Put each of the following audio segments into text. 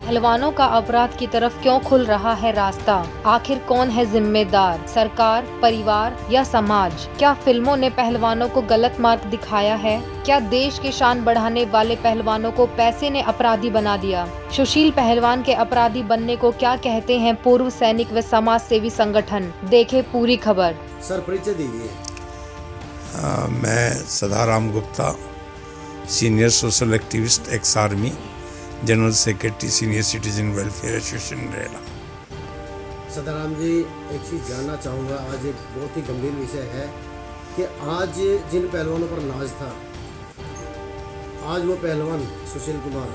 पहलवानों का अपराध की तरफ क्यों खुल रहा है रास्ता? आखिर कौन है जिम्मेदार? सरकार, परिवार या समाज? क्या फिल्मों ने पहलवानों को गलत मार्ग दिखाया है? क्या देश की शान बढ़ाने वाले पहलवानों को पैसे ने अपराधी बना दिया? सुशील पहलवान के अपराधी बनने को क्या कहते हैं पूर्व सैनिक व समाज सेवी संगठन? देखे पूरी खबर। सर, परिचय दीजिए। मैं Sadaram Gupta, senior social activist, ex army, general secretary, senior citizen welfare association रेला। सदाराम जी, एक चीज़ जानना चाहूँगा। आज एक बहुत ही गंभीर विषय है कि आज जिन पहलवानों पर नाज था, आज वो पहलवान सुशील कुमार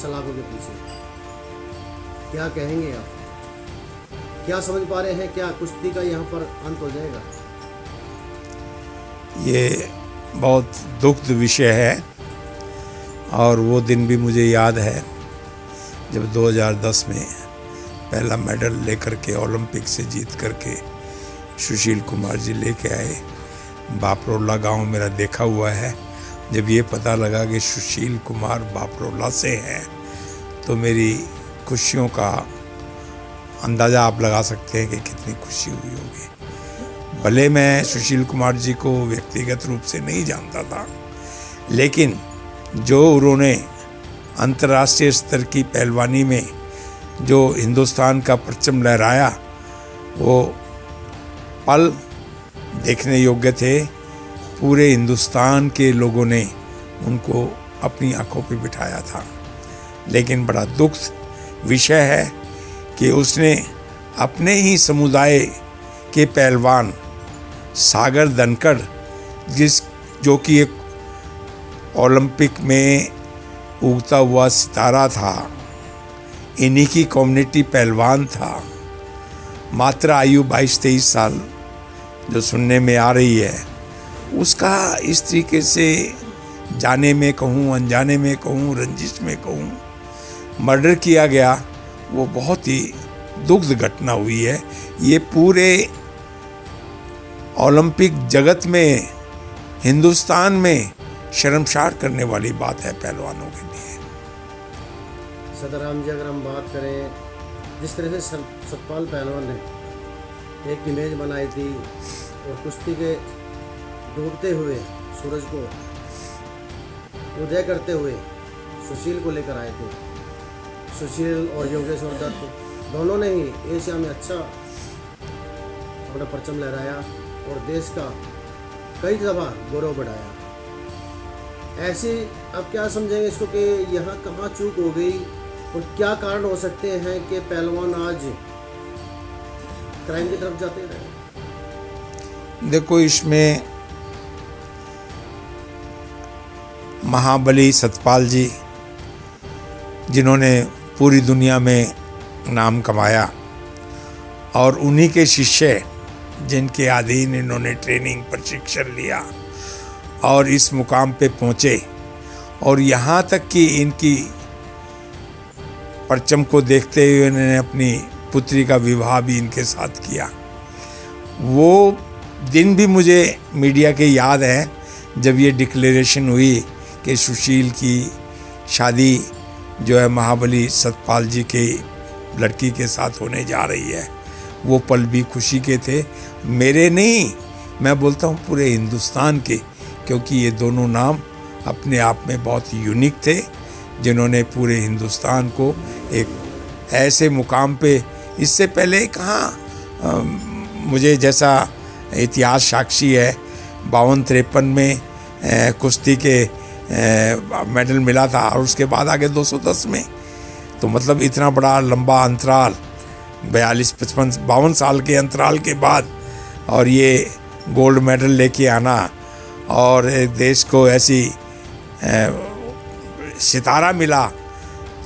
सलाखों के पीछे। क्या कहेंगे आप? क्या समझ पा रहे हैं? क्या कुश्ती का यहाँ पर अंत हो जाएगा? ये बहुत दुखद विषय है और वो दिन भी मुझे याद है जब 2010 में पहला मेडल लेकर के ओलंपिक से जीत करके सुशील कुमार जी लेके आए। बापरोला गांव मेरा देखा हुआ है। जब ये पता लगा कि सुशील कुमार बापरोला से हैं तो मेरी खुशियों का अंदाज़ा आप लगा सकते हैं कि कितनी खुशी हुई होगी। भले मैं सुशील कुमार जी को व्यक्तिगत रूप से नहीं जानता था, लेकिन जो उन्होंने अंतर्राष्ट्रीय स्तर की पहलवानी में जो हिंदुस्तान का परचम लहराया, वो पल देखने योग्य थे। पूरे हिंदुस्तान के लोगों ने उनको अपनी आंखों पे बिठाया था। लेकिन बड़ा दुख विषय है कि उसने अपने ही समुदाय के पहलवान सागर धनखड़, जो कि एक ओलंपिक में उगता हुआ सितारा था, इन्हीं की कम्युनिटी पहलवान था, मात्र आयु 22-23 साल जो सुनने में आ रही है, उसका इस तरीके से जाने में कहूँ, अनजाने में कहूँ, रंजिश में कहूँ, मर्डर किया गया। वो बहुत ही दुखद घटना हुई है। ये पूरे ओलंपिक जगत में, हिंदुस्तान में शर्मसार करने वाली बात है पहलवानों के लिए। सदाराम जी, अगर हम बात करें, जिस तरह से सतपाल पहलवान ने एक इमेज बनाई थी और कुश्ती के डूबते हुए सूरज को उदय करते हुए सुशील को लेकर आए थे। सुशील और योगेश्वर दत्त दोनों ने ही एशिया में अच्छा अपना परचम लहराया और देश का कई दफा गौरव बढ़ाया। ऐसे अब क्या समझेंगे इसको कि यहाँ कहाँ चूक हो गई और क्या कारण हो सकते हैं कि पहलवान आज क्राइम की तरफ जाते रहे? देखो, इसमें महाबली सतपाल जी, जिन्होंने पूरी दुनिया में नाम कमाया, और उन्हीं के शिष्य जिनके अधीन इन्होंने ट्रेनिंग, प्रशिक्षण लिया और इस मुकाम पे पहुँचे, और यहाँ तक कि इनकी परचम को देखते हुए इन्होंने अपनी पुत्री का विवाह भी इनके साथ किया। वो दिन भी मुझे मीडिया के याद है जब ये डिक्लेरेशन हुई कि सुशील की शादी जो है महाबली सतपाल जी के लड़की के साथ होने जा रही है। वो पल भी खुशी के थे, मेरे नहीं, मैं बोलता हूँ पूरे हिंदुस्तान के, क्योंकि ये दोनों नाम अपने आप में बहुत यूनिक थे, जिन्होंने पूरे हिंदुस्तान को एक ऐसे मुकाम पे, इससे पहले कहाँ मुझे जैसा इतिहास साक्षी है, 52-53 में कुश्ती के मेडल मिला था और उसके बाद आगे 210 में, तो मतलब इतना बड़ा लंबा अंतराल, 42-52 साल के अंतराल के बाद, और ये गोल्ड मेडल लेके आना और देश को ऐसी सितारा मिला,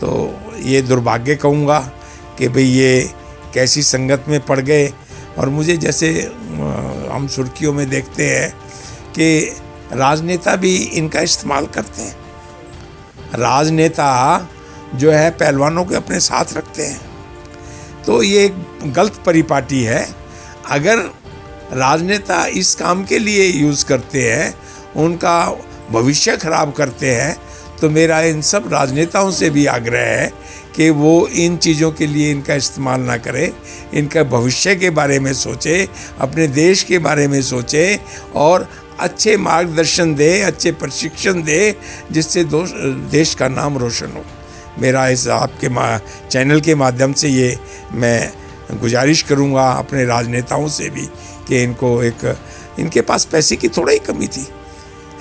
तो ये दुर्भाग्य कहूँगा कि भाई ये कैसी संगत में पड़ गए। और मुझे जैसे हम सुर्खियों में देखते हैं कि राजनेता भी इनका इस्तेमाल करते हैं। राजनेता जो है पहलवानों के अपने साथ रखते हैं, तो ये गलत परिपाटी है। अगर राजनेता इस काम के लिए यूज़ करते हैं, उनका भविष्य खराब करते हैं, तो मेरा इन सब राजनेताओं से भी आग्रह है कि वो इन चीज़ों के लिए इनका इस्तेमाल ना करें, इनका भविष्य के बारे में सोचे, अपने देश के बारे में सोचे और अच्छे मार्गदर्शन दे, अच्छे प्रशिक्षण दे, जिससे देश का नाम रोशन हो। मेरा इस आपके चैनल के माध्यम से ये मैं गुजारिश करूँगा अपने राजनेताओं से भी कि इनके पास पैसे की थोड़ा ही कमी थी,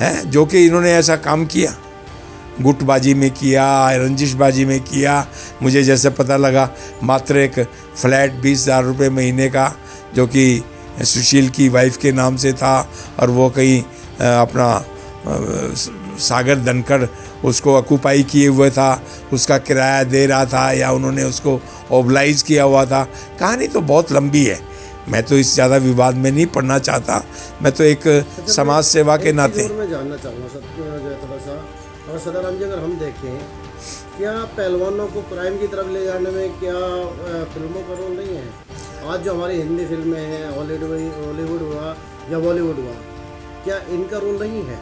है जो कि इन्होंने ऐसा काम किया, गुटबाजी में किया, रंजिशबाजी में किया। मुझे जैसे पता लगा मात्र एक फ्लैट 20,000 रुपये महीने का जो कि सुशील की वाइफ के नाम से था और वो कहीं अपना सागर धनखड़ उसको ऑक्यूपाई किए हुए था, उसका किराया दे रहा था या उन्होंने उसको ओबलाइज किया हुआ था। कहानी तो बहुत लंबी है, मैं तो इस ज़्यादा विवाद में नहीं पढ़ना चाहता। मैं तो एक समाज सेवा के नाते मैं जानना चाहूँगा थोड़ा सा, और सदाराम जी अगर हम देखें क्या पहलवानों को क्राइम की तरफ ले जाने में क्या फिल्मों का रोल नहीं है? आज जो हमारी हिंदी फिल्में हैं, हॉलीवुड हुआ या बॉलीवुड हुआ, क्या इनका रोल नहीं है?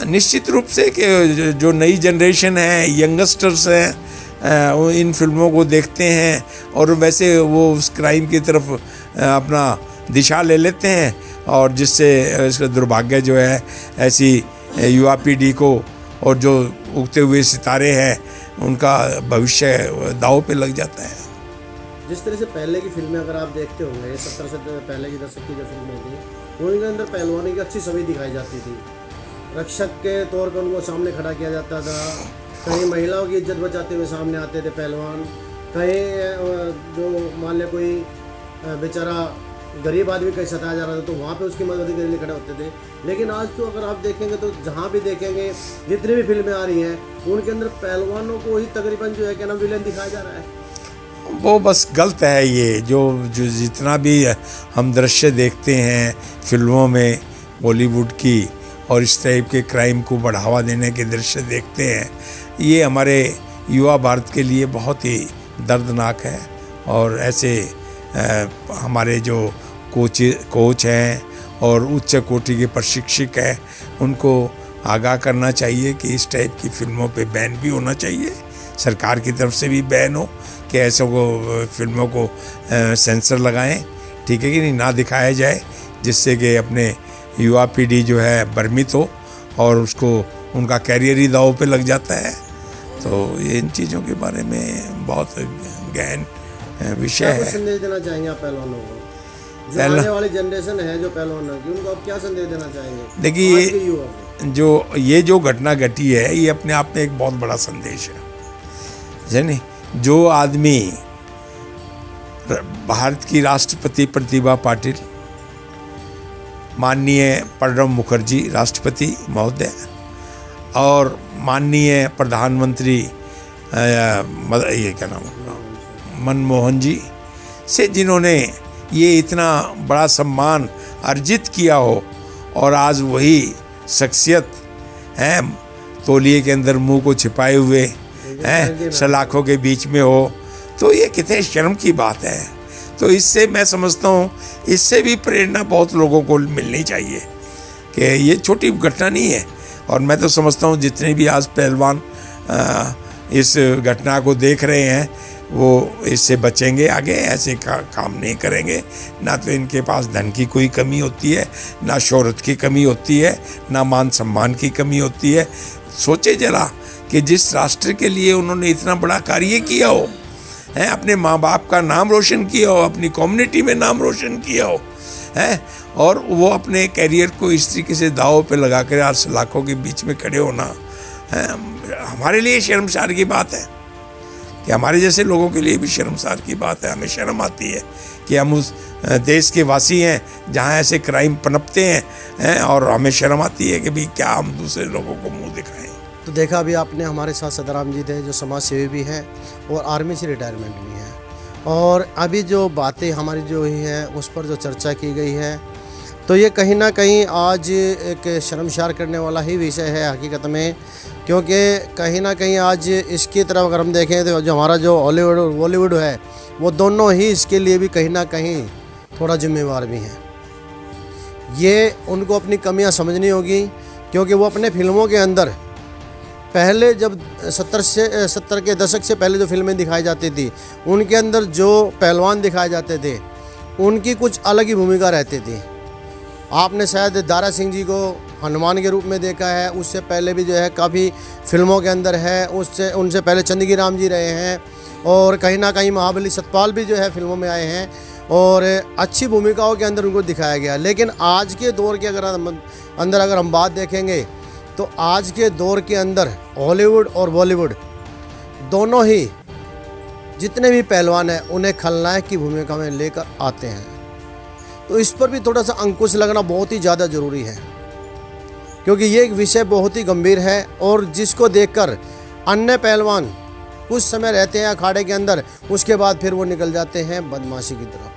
निश्चित रूप से कि जो नई जनरेशन है, यंगस्टर्स हैं, वो इन फिल्मों को देखते हैं और वैसे वो उस क्राइम की तरफ अपना दिशा ले लेते हैं और जिससे इसका दुर्भाग्य जो है ऐसी युवा पीढ़ी को और जो उगते हुए सितारे हैं उनका भविष्य दांव पे लग जाता है। जिस तरह से पहले की फिल्में अगर आप देखते होंगे, 70 से पहले की दशक की जो फिल्में थी उनके अंदर पहलवानी की अच्छी छवि दिखाई जाती थी। रक्षक के तौर पर उनको सामने खड़ा किया जाता था, कहीं महिलाओं की इज्जत बचाते हुए सामने आते थे पहलवान, कहीं जो मान ले कोई बेचारा गरीब आदमी कहीं सताया जा रहा था तो वहाँ पे उसकी मदद के लिए खड़े होते थे। लेकिन आज तो अगर आप देखेंगे तो जहाँ भी देखेंगे जितनी भी फिल्में आ रही हैं उनके अंदर पहलवानों को ही तकरीबन जो है क्या नाम विलेन दिखाया जा रहा है। वो बस गलत है। ये जो जितना भी हम दृश्य देखते हैं फिल्मों में बॉलीवुड की और इस टाइप के क्राइम को बढ़ावा देने के दृश्य देखते हैं, ये हमारे युवा भारत के लिए बहुत ही दर्दनाक है। और ऐसे हमारे जो कोच हैं और उच्च कोटि के प्रशिक्षक हैं उनको आगाह करना चाहिए कि इस टाइप की फिल्मों पे बैन भी होना चाहिए, सरकार की तरफ से भी बैन हो कि ऐसे को फिल्मों को सेंसर लगाएं, ठीक है कि नहीं, ना दिखाया जाए, जिससे कि अपने युवा पीढ़ी जो है भ्रमित हो और उसको उनका कैरियर ही दांव पे लग जाता है। तो ये इन चीज़ों के बारे में बहुत गहन विषय है। संदेश देना चाहेंगे आप पहलवानों को, जो आने वाली जनरेशन है जो पहलवानों की, उनको आप क्या संदेश देना चाहेंगे? देखिए ये जो घटना घटी है ये अपने आप में एक बहुत बड़ा संदेश है, जानी। जो आदमी भारत की राष्ट्रपति प्रतिभा पाटिल, माननीय प्रणब मुखर्जी राष्ट्रपति महोदय और माननीय प्रधानमंत्री ये क्या नाम मनमोहन जी से जिन्होंने ये इतना बड़ा सम्मान अर्जित किया हो और आज वही शख्सियत हैं तौलिए के अंदर मुंह को छिपाए हुए हैं सलाखों के बीच में हो, तो ये कितने शर्म की बात है। तो इससे मैं समझता हूँ इससे भी प्रेरणा बहुत लोगों को मिलनी चाहिए कि ये छोटी घटना नहीं है। और मैं तो समझता हूँ जितने भी आज पहलवान इस घटना को देख रहे हैं वो इससे बचेंगे, आगे ऐसे काम नहीं करेंगे। ना तो इनके पास धन की कोई कमी होती है, ना शोहरत की कमी होती है, ना मान सम्मान की कमी होती है। सोचे जरा कि जिस राष्ट्र के लिए उन्होंने इतना बड़ा कार्य किया हो, हैं अपने माँ बाप का नाम रोशन किया हो, अपनी कम्युनिटी में नाम रोशन किया हो, हैं और वो अपने कैरियर को इस तरीके से दांव पे लगा कर आज लाखों के बीच में खड़े होना हमारे लिए शर्मसार की बात है कि हमारे जैसे लोगों के लिए भी शर्मसार की बात है। हमें शर्म आती है कि हम उस देश के वासी हैं जहाँ ऐसे क्राइम पनपते हैं और हमें शर्म आती है कि भाई क्या हम दूसरे लोगों को मुंह दिखाएं। तो देखा अभी आपने हमारे साथ सदाराम जी थे जो समाज सेवी भी हैं और आर्मी से रिटायरमेंट भी हैं, और अभी जो बातें हमारी जो हुई हैं उस पर जो चर्चा की गई है तो ये कहीं ना कहीं आज एक शर्मसार करने वाला ही विषय है हकीकत में, क्योंकि कहीं ना कहीं आज इसकी तरफ अगर हम देखें तो जो हमारा जो हॉलीवुड और बॉलीवुड है वो दोनों ही इसके लिए भी कहीं ना कहीं थोड़ा जिम्मेवार भी हैं। ये उनको अपनी कमियां समझनी होगी, क्योंकि वो अपने फिल्मों के अंदर पहले जब 70 के दशक से पहले जो फिल्में दिखाई जाती थी, उनके अंदर जो पहलवान दिखाए जाते थे उनकी कुछ अलग ही भूमिका रहती थी। आपने शायद दारा सिंह जी को हनुमान के रूप में देखा है, उससे पहले भी जो है काफ़ी फिल्मों के अंदर है, उनसे पहले चंदगी राम जी रहे हैं, और कहीं ना कहीं महाबली सतपाल भी जो है फिल्मों में आए हैं और अच्छी भूमिकाओं के अंदर उनको दिखाया गया। लेकिन आज के दौर के अगर हम बात देखेंगे तो आज के दौर के अंदर हॉलीवुड और बॉलीवुड दोनों ही जितने भी पहलवान हैं उन्हें खलनायक की भूमिका में लेकर आते हैं। तो इस पर भी थोड़ा सा अंकुश लगना बहुत ही ज़्यादा ज़रूरी है, क्योंकि ये एक विषय बहुत ही गंभीर है और जिसको देखकर अन्य पहलवान कुछ समय रहते हैं अखाड़े के अंदर, उसके बाद फिर वो निकल जाते हैं बदमाशी की तरफ,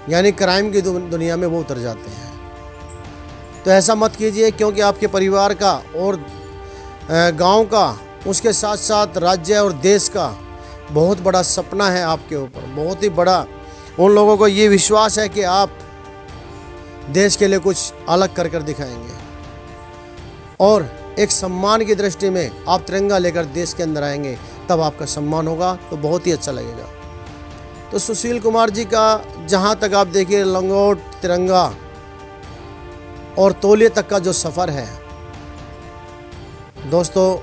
यानी क्राइम की दुनिया में वो उतर जाते हैं। तो ऐसा मत कीजिए, क्योंकि आपके परिवार का और गांव का, उसके साथ साथ राज्य और देश का बहुत बड़ा सपना है आपके ऊपर, बहुत ही बड़ा। उन लोगों को ये विश्वास है कि आप देश के लिए कुछ अलग कर दिखाएंगे और एक सम्मान की दृष्टि में आप तिरंगा लेकर देश के अंदर आएंगे, तब आपका सम्मान होगा, तो बहुत ही अच्छा लगेगा। तो सुशील कुमार जी का जहाँ तक आप देखिए लंगोट, तिरंगा और तौलिए तक का जो सफ़र है दोस्तों,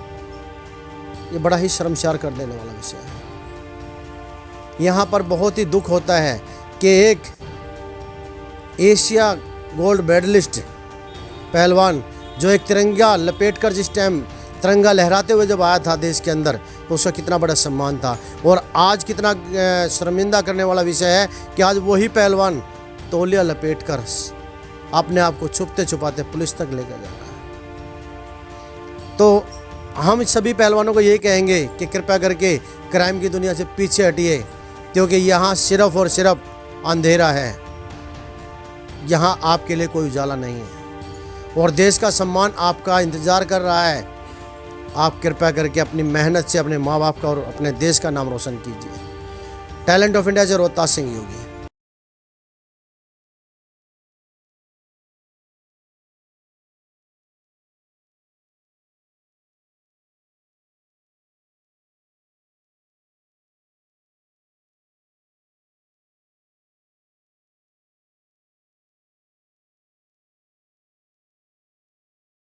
ये बड़ा ही शर्मसार कर देने वाला विषय है। यहाँ पर बहुत ही दुख होता है कि एक एशिया गोल्ड मेडलिस्ट पहलवान जो एक तिरंगा लपेटकर जिस टाइम तिरंगा लहराते हुए जब आया था देश के अंदर, तो उसका कितना बड़ा सम्मान था। और आज कितना शर्मिंदा करने वाला विषय है कि आज वही पहलवान तौलिया लपेटकर अपने आप को छुपते छुपाते पुलिस तक लेकर जा रहा है। तो हम सभी पहलवानों को यही कहेंगे कि कृपया करके क्राइम की दुनिया से पीछे हटिए, क्योंकि यहाँ सिर्फ और सिर्फ अंधेरा है, यहाँ आपके लिए कोई उजाला नहीं है और देश का सम्मान आपका इंतज़ार कर रहा है। आप कृपया करके अपनी मेहनत से अपने माँ बाप का और अपने देश का नाम रोशन कीजिए। टैलेंट ऑफ इंडिया से रोहतास सिंह योगी।